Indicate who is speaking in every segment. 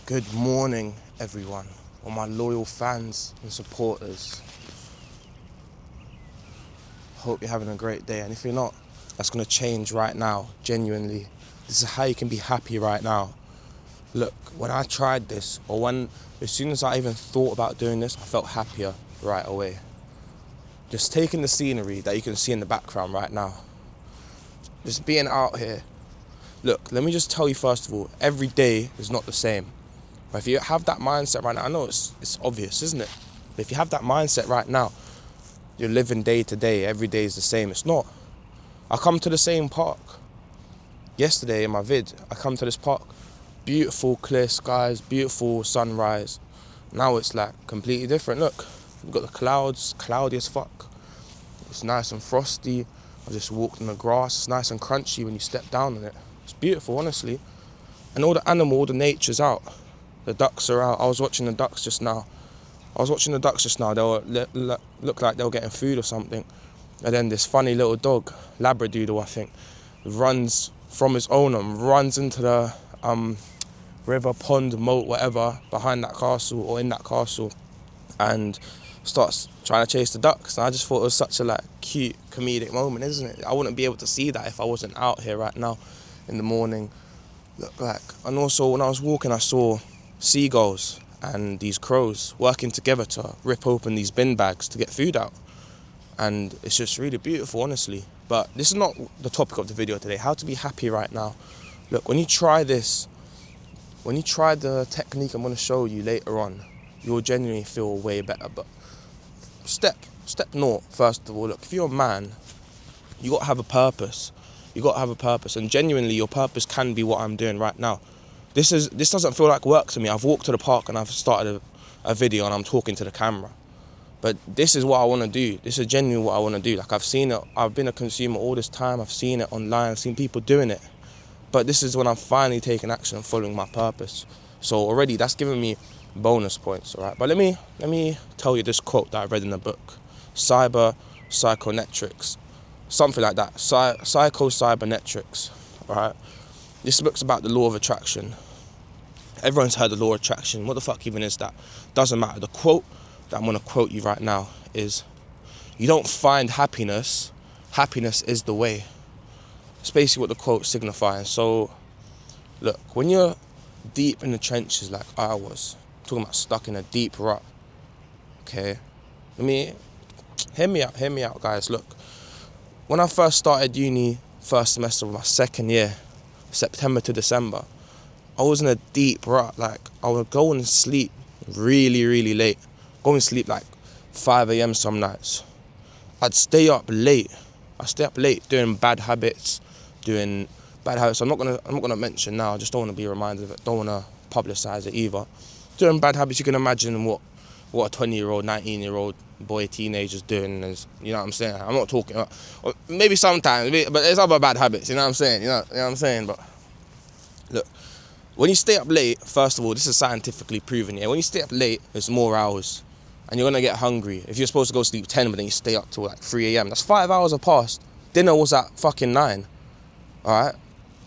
Speaker 1: Good morning, everyone, all my loyal fans and supporters. Hope you're having a great day, and if you're not, that's going to change right now, genuinely. This is how you can be happy right now. Look, when I tried this, as soon as I even thought about doing this, I felt happier right away. Just taking the scenery that you can see in the background right now. Just being out here. Look, let me just tell you first of all, every day is not the same. But if you have that mindset right now, I know it's obvious, isn't it? But if you have that mindset right now, you're living day to day, every day is the same. It's not. I come to the same park. Yesterday in my vid, I come to this park. Beautiful clear skies, beautiful sunrise. Now it's like completely different. Look, you've got the clouds, cloudy as fuck. It's nice and frosty. I just walked in the grass. It's nice and crunchy when you step down on it. It's beautiful, honestly. And all the animal, all the nature's out. The ducks are out. I was watching the ducks just now. They were looked like they were getting food or something. And then this funny little dog, Labradoodle, I think, runs from his owner and runs into the river, pond, moat, whatever, behind that castle or in that castle, and starts trying to chase the ducks. And I just thought it was such a cute comedic moment, isn't it? I wouldn't be able to see that if I wasn't out here right now in the morning. And also when I was walking, I saw seagulls and these crows working together to rip open these bin bags to get food out. And it's just really beautiful, honestly. But this is not the topic of the video today, how to be happy right now. Look, when you try this, when you try the technique I'm going to show you later on, you'll genuinely feel way better. But step naught, first of all, look, if you're a man, you got to have a purpose. And genuinely, your purpose can be what I'm doing right now. This doesn't feel like work to me. I've walked to the park and I've started a video and I'm talking to the camera. But this is what I want to do. This is genuinely what I want to do. I've seen it. I've been a consumer all this time. I've seen it online. I've seen people doing it. But this is when I'm finally taking action and following my purpose. So already that's giving me bonus points, all right? But let me tell you this quote that I read in the book. Psychonetrics. Something like that. Psychocybernetrics, all right? This book's about the law of attraction. Everyone's heard the law of attraction. What the fuck even is that? Doesn't matter. The quote that I'm going to quote you right now is, you don't find happiness, happiness is the way. It's basically what the quote signifies. So, look, when you're deep in the trenches like I was, talking about stuck in a deep rut, okay, hear me out, guys. Look, when I first started uni, first semester of my second year, September to December, I was in a deep rut. I would go and sleep really, really late. Go and sleep 5 a.m. some nights. I'd stay up late. Doing bad habits. I'm not gonna mention now. I just don't want to be reminded of it. Don't want to publicize it either. Doing bad habits. You can imagine what a 20-year-old, 19-year-old boy, teenager's doing. You know what I'm saying? I'm not talking about, maybe sometimes, but there's other bad habits. You know what I'm saying? You know what I'm saying? But look, when you stay up late, first of all, this is scientifically proven. Yeah, when you stay up late, it's more hours, and you're gonna get hungry. If you're supposed to go sleep 10, but then you stay up till 3 a.m., that's 5 hours have passed. Dinner was at fucking 9. All right.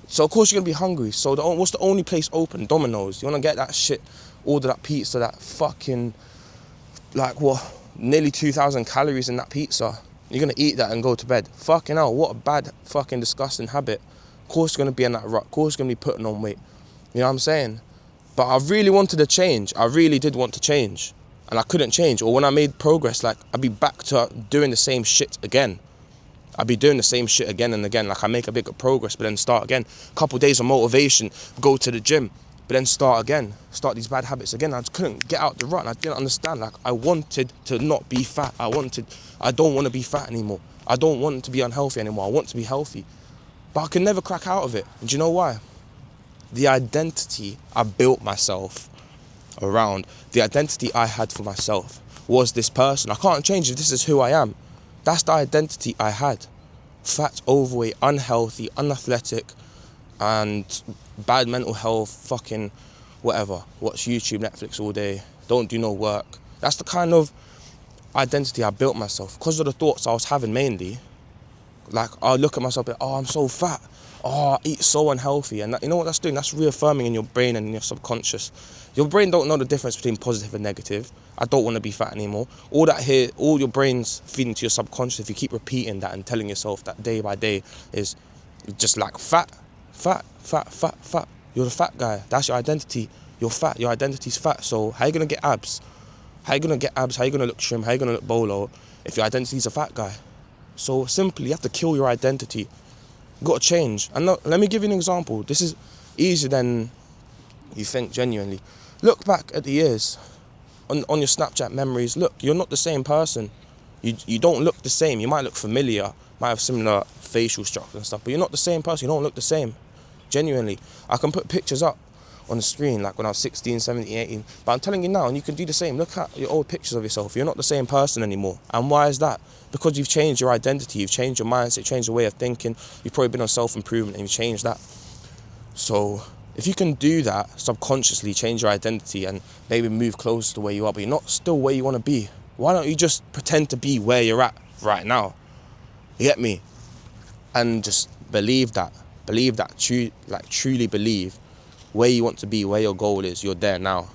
Speaker 1: So of course you're gonna be hungry. So what's the only place open? Domino's. You wanna get that shit, order that pizza, that fucking nearly 2,000 calories in that pizza. You're gonna eat that and go to bed. Fucking hell, what a bad fucking disgusting habit. Of course you're gonna be in that rut. Of course you're gonna be putting on weight. You know what I'm saying? But I really wanted to change. I really did want to change. And I couldn't change. Or when I made progress, I'd be back to doing the same shit again. I'd be doing the same shit again and again. I make a bigger progress, but then start again. Couple days of motivation, go to the gym, but then start again. Start these bad habits again. I just couldn't get out the rut. And I didn't understand. I wanted to not be fat. I don't want to be fat anymore. I don't want to be unhealthy anymore. I want to be healthy. But I can never crack out of it. And do you know why? The identity I built myself around, the identity I had for myself was this person. I can't change if this is who I am. That's the identity I had. Fat, overweight, unhealthy, unathletic, and bad mental health, fucking whatever. Watch YouTube, Netflix all day, don't do no work. That's the kind of identity I built myself because of the thoughts I was having mainly. I look at myself and I'm so fat. oh, I eat so unhealthy. And that, you know what that's doing? That's reaffirming in your brain and in your subconscious. Your brain don't know the difference between positive and negative. I don't want to be fat anymore. All your brain's feeding to your subconscious, if you keep repeating that and telling yourself that day by day, is just like fat, fat, fat, fat, fat. You're the fat guy. That's your identity. You're fat. Your identity's fat. So how are you going to get abs? How are you going to get abs? How are you going to look trim? How are you going to look bolo if your identity's a fat guy? So simply, you have to kill your identity. You've got to change. And let me give you an example. This is easier than you think, genuinely. Look back at the years on your Snapchat memories. Look, you're not the same person. You don't look the same. You might look familiar, might have similar facial structure and stuff, but you're not the same person. You don't look the same. Genuinely. I can put pictures up on the screen like when I was 16, 17, 18. But I'm telling you now, and you can do the same. Look at your old pictures of yourself. You're not the same person anymore. And why is that? Because you've changed your identity. You've changed your mindset, changed your way of thinking. You've probably been on self-improvement and you've changed that. So if you can do that subconsciously, change your identity and maybe move closer to where you are, but you're not still where you want to be, why don't you just pretend to be where you're at right now? You get me? And just believe that. Believe that. Truly believe where you want to be, where your goal is. You're there now.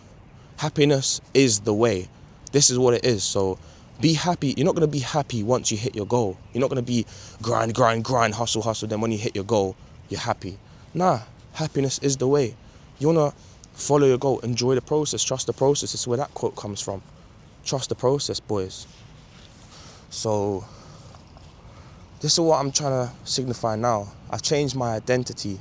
Speaker 1: Happiness is the way. This is what it is. So be happy. You're not going to be happy once you hit your goal. You're not going to be grind, hustle. Then when you hit your goal, you're happy. Nah, happiness is the way. You want to follow your goal. Enjoy the process. Trust the process. This is where that quote comes from. Trust the process, boys. So this is what I'm trying to signify now. I've changed my identity.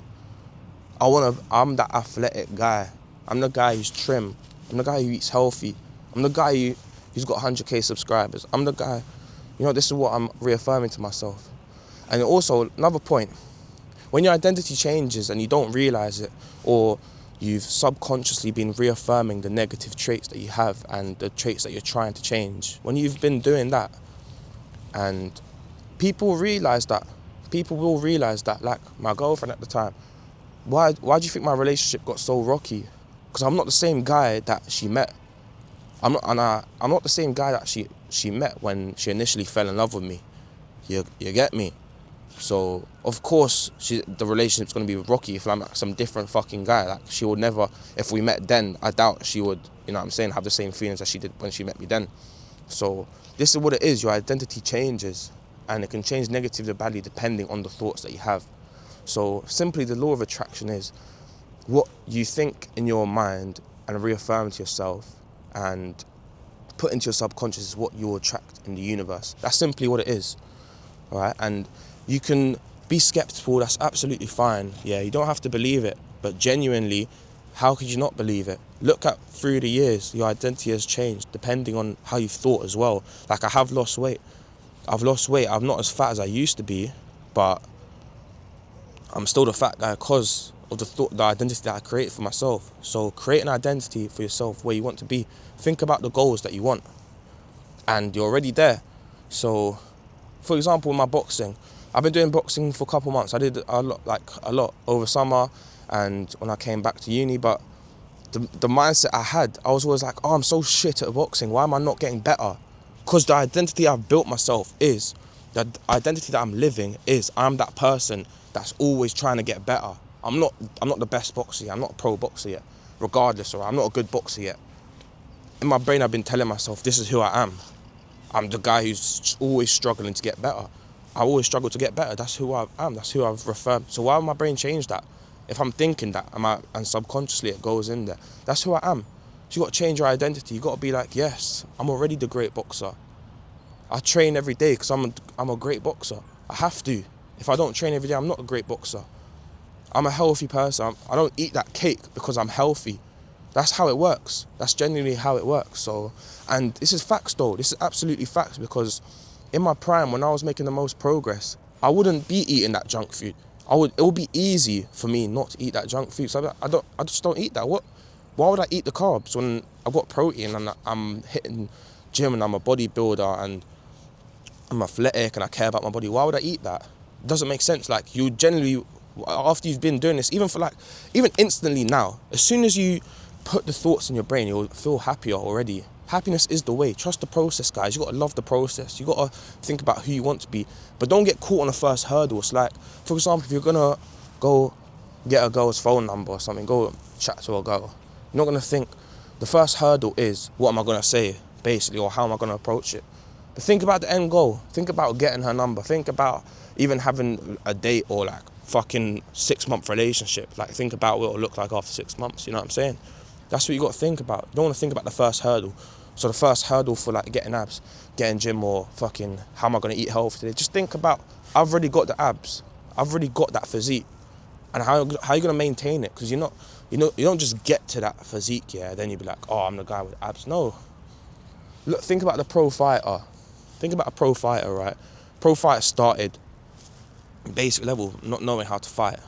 Speaker 1: I'm that athletic guy. I'm the guy who's trim. I'm the guy who eats healthy. I'm the guy who's got 100k subscribers. I'm the guy, this is what I'm reaffirming to myself. And also, another point, when your identity changes and you don't realize it, or you've subconsciously been reaffirming the negative traits that you have and the traits that you're trying to change, when you've been doing that, and people will realize that, like my girlfriend at the time, why do you think my relationship got so rocky? Because I'm not the same guy that she met. I'm not the same guy that she met when she initially fell in love with me. You get me? So of course the relationship's gonna be rocky if I'm like some different fucking guy. Like she would never, if we met then, I doubt she would, have the same feelings as she did when she met me then. So this is what it is. Your identity changes, and it can change negatively or badly depending on the thoughts that you have. So simply, the law of attraction is what you think in your mind and reaffirm to yourself and put into your subconscious is what you attract in the universe. That's simply what it is, all right? And you can be skeptical, that's absolutely fine. Yeah, you don't have to believe it, but genuinely, how could you not believe it? Look at through the years, your identity has changed depending on how you've thought as well. Like I have lost weight. I'm not as fat as I used to be, but I'm still the fat guy because of the identity that I created for myself. So create an identity for yourself where you want to be. Think about the goals that you want, and you're already there. So, for example, in my boxing, I've been doing boxing for a couple months. I did a lot over summer and when I came back to uni, but the mindset I had, I was always like, oh, I'm so shit at boxing. Why am I not getting better? Because the identity I've built myself is, the identity that I'm living is, I'm that person that's always trying to get better. I'm not the best boxer yet. I'm not a pro boxer yet, regardless, or I'm not a good boxer yet. In my brain, I've been telling myself, this is who I am. I'm the guy who's always struggling to get better. I always struggle to get better. That's who I am. That's who I've referred. So why would my brain change that? If I'm thinking that, and subconsciously it goes in there. That's who I am. So you got to change your identity. You got to be like, yes, I'm already the great boxer. I train every day because I'm a great boxer. I have to. If I don't train every day, I'm not a great boxer. I'm a healthy person. I don't eat that cake because I'm healthy. That's how it works. That's genuinely how it works. So, and this is facts though. This is absolutely facts, because in my prime, when I was making the most progress, I wouldn't be eating that junk food. It would be easy for me not to eat that junk food. So I just don't eat that. Why would I eat the carbs when I've got protein and I'm hitting gym and I'm a bodybuilder and I'm athletic and I care about my body? Why would I eat that? It doesn't make sense. Like, you generally, after you've been doing this, even instantly now, as soon as you put the thoughts in your brain, you'll feel happier already. Happiness is the way. Trust the process, guys. You got to love the process. You got to think about who you want to be, but don't get caught on the first hurdle. It's like, for example, if you're gonna go get a girl's phone number or something, go chat to a girl. You're not going to think, the first hurdle is, what am I going to say, basically, or how am I going to approach it? But think about the end goal. Think about getting her number. Think about even having a date or like fucking 6-month relationship. Like, think about what it'll look like after 6 months, you know what I'm saying? That's what you got to think about. You don't want to think about the first hurdle. So the first hurdle for like getting abs, getting gym, or fucking how am I going to eat healthy today? Just think about, I've already got the abs. I've already got that physique. And how are you going to maintain it? Because you don't just get to that physique, yeah, then you be like, oh, I'm the guy with abs. No. Look, think about the pro fighter. Think about a pro fighter, right? Pro fighter started basic level, not knowing how to fight.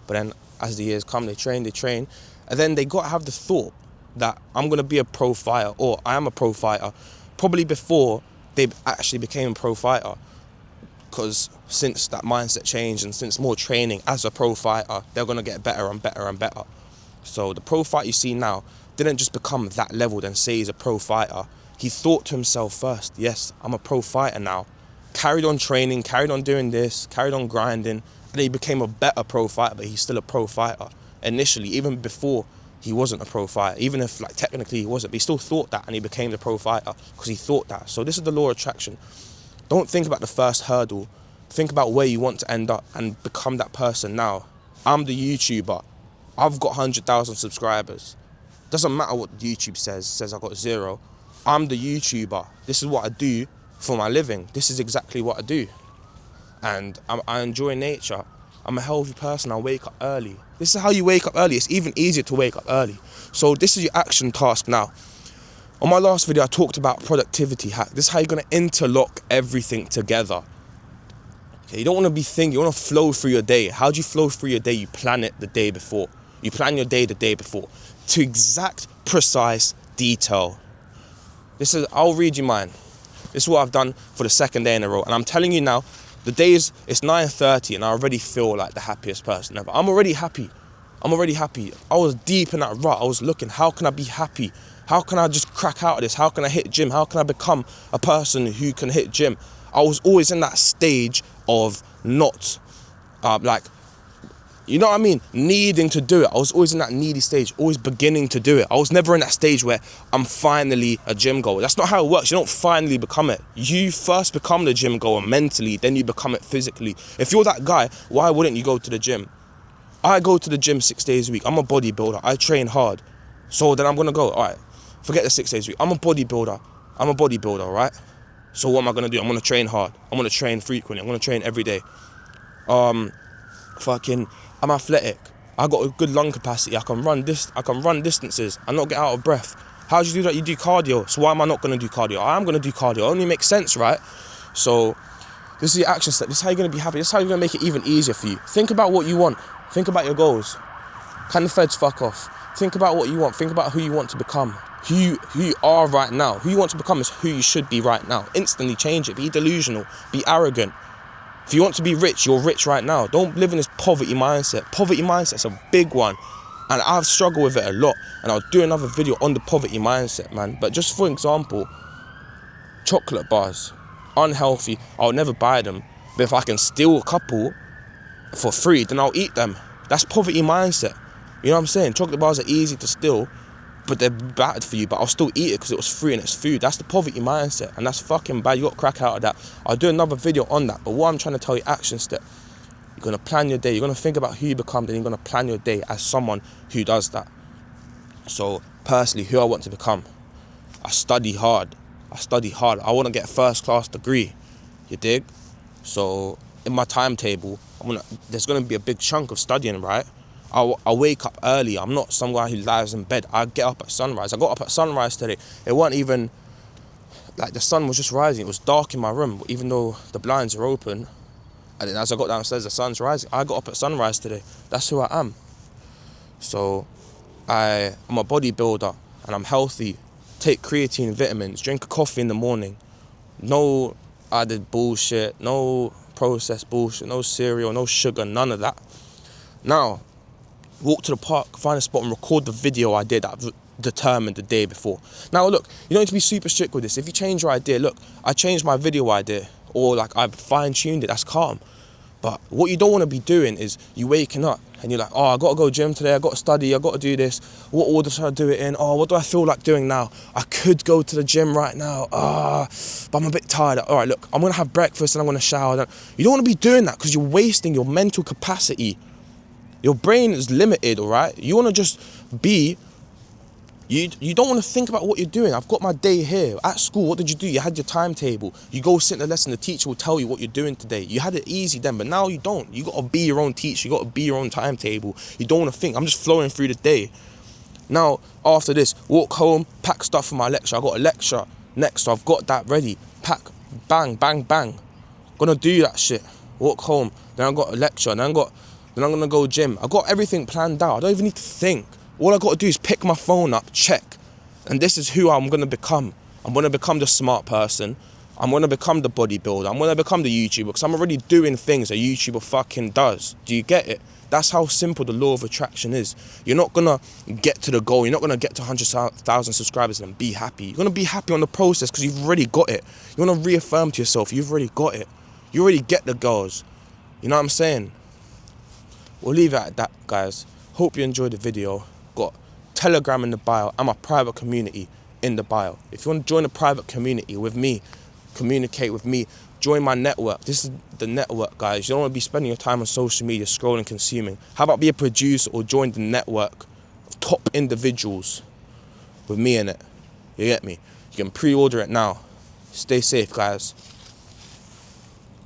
Speaker 1: But then as the years come, they train. And then they got to have the thought that I'm going to be a pro fighter, or I am a pro fighter, probably before they actually became a pro fighter. Because since that mindset changed and since more training as a pro fighter, they're going to get better and better and better. So the pro fighter you see now didn't just become that level then say he's a pro fighter. He thought to himself first, yes, I'm a pro fighter now. Carried on training, carried on doing this, carried on grinding. And he became a better pro fighter, but he's still a pro fighter. Initially, even before he wasn't a pro fighter, even if like technically he wasn't, but he still thought that and he became the pro fighter because he thought that. So this is the law of attraction. Don't think about the first hurdle. Think about where you want to end up and become that person now. I'm the YouTuber. I've got 100,000 subscribers. Doesn't matter what YouTube says I've got 0. I'm the YouTuber. This is what I do for my living. This is exactly what I do. And I enjoy nature. I'm a healthy person. I wake up early. This is how you wake up early. It's even easier to wake up early. So this is your action task now. On my last video, I talked about productivity hack. This is how you're going to interlock everything together. Okay, you don't want to be thinking, you want to flow through your day. How do you flow through your day? You plan it the day before. You plan your day the day before to exact, precise detail. I'll read you mine. This is what I've done for the second day in a row. And I'm telling you now, it's 9:30 and I already feel like the happiest person ever. I'm already happy. I was deep in that rut. I was looking, how can I be happy? How can I just crack out of this? How can I hit gym? How can I become a person who can hit gym? I was always in that stage of not, you know what I mean? Needing to do it. I was always in that needy stage, always beginning to do it. I was never in that stage where I'm finally a gym goer. That's not how it works. You don't finally become it. You first become the gym goer mentally, then you become it physically. If you're that guy, why wouldn't you go to the gym? I go to the gym 6 days a week. I'm a bodybuilder. I train hard. So then I'm going to go, all right, forget the 6 days a week. I'm a bodybuilder, right? So what am I going to do? I'm going to train hard. I'm going to train frequently. I'm going to train every day. I'm athletic. I got a good lung capacity. I can run distances and not get out of breath. How do you do that? You do cardio. So why am I not going to do cardio? I am going to do cardio. It only makes sense, right? So this is your action step. This is how you're going to be happy. This is how you're going to make it even easier for you. Think about what you want. Think about your goals. Can the feds fuck off? Think about what you want. Think about who you want to become. Who you are right now. Who you want to become is who you should be right now. Instantly change it. Be delusional. Be arrogant. If you want to be rich, you're rich right now. Don't live in this poverty mindset. Poverty mindset's a big one. And I've struggled with it a lot. And I'll do another video on the poverty mindset, man. But just for example, chocolate bars. Unhealthy. I'll never buy them. But if I can steal a couple for free, then I'll eat them. That's poverty mindset. You know what I'm saying? Chocolate bars are easy to steal, but they're bad for you, but I'll still eat it because it was free and it's food. That's the poverty mindset, and that's fucking bad. You got to crack out of that. I'll do another video on that, but what I'm trying to tell you, action step. You're going to plan your day. You're going to think about who you become, then you're going to plan your day as someone who does that. So, personally, who I want to become. I study hard. I want to get a first-class degree. You dig? So, in my timetable, there's going to be a big chunk of studying, right? I wake up early. I'm not some guy who lies in bed. I get up at sunrise. I got up at sunrise today. It wasn't even, like, the sun was just rising. It was dark in my room, even though the blinds are open. And then as I got downstairs, the sun's rising. I got up at sunrise today. That's who I am. So I'm a bodybuilder and I'm healthy. Take creatine, vitamins, drink a coffee in the morning. No added bullshit, no processed bullshit, no cereal, no sugar, none of that. Now, walk to the park, find a spot and record the video I did that I've determined the day before. Now look, you don't need to be super strict with this. If you change your idea, look, I changed my video idea, or like I fine-tuned it, that's calm. But what you don't want to be doing is you waking up and you're like, oh, I got to go gym today, I got to study, I got to do this. What order should I do it in? Oh, what do I feel like doing now? I could go to the gym right now, but I'm a bit tired. All right, look, I'm going to have breakfast and I'm going to shower. You don't want to be doing that because you're wasting your mental capacity. Your brain is limited, all right? You want to just be... You don't want to think about what you're doing. I've got my day here. At school, what did you do? You had your timetable. You go sit in the lesson, the teacher will tell you what you're doing today. You had it easy then, but now you don't. You got to be your own teacher. You got to be your own timetable. You don't want to think. I'm just flowing through the day. Now, after this, walk home, pack stuff for my lecture. I got a lecture next, so I've got that ready. Pack, bang, bang, bang. Gonna do that shit. Walk home. Then I got a lecture. Then I'm gonna go gym. I got everything planned out. I don't even need to think. All I got to do is pick my phone up, check. And this is who I'm going to become. I'm going to become the smart person. I'm going to become the bodybuilder. I'm going to become the YouTuber because I'm already doing things a YouTuber fucking does. Do you get it? That's how simple the law of attraction is. You're not going to get to the goal. You're not going to get to 100,000 subscribers and be happy. You're going to be happy on the process because you've already got it. You want to reaffirm to yourself, you've already got it. You already get the goals. You know what I'm saying? We'll leave it at that, guys. Hope you enjoyed the video. Got Telegram in the bio and my private community in the bio. If you want to join a private community with me, communicate with me, join my network. This is the network, guys. You don't want to be spending your time on social media scrolling, consuming. How about be a producer or join the network of top individuals with me in it? You get me? You can pre-order it now. Stay safe, guys.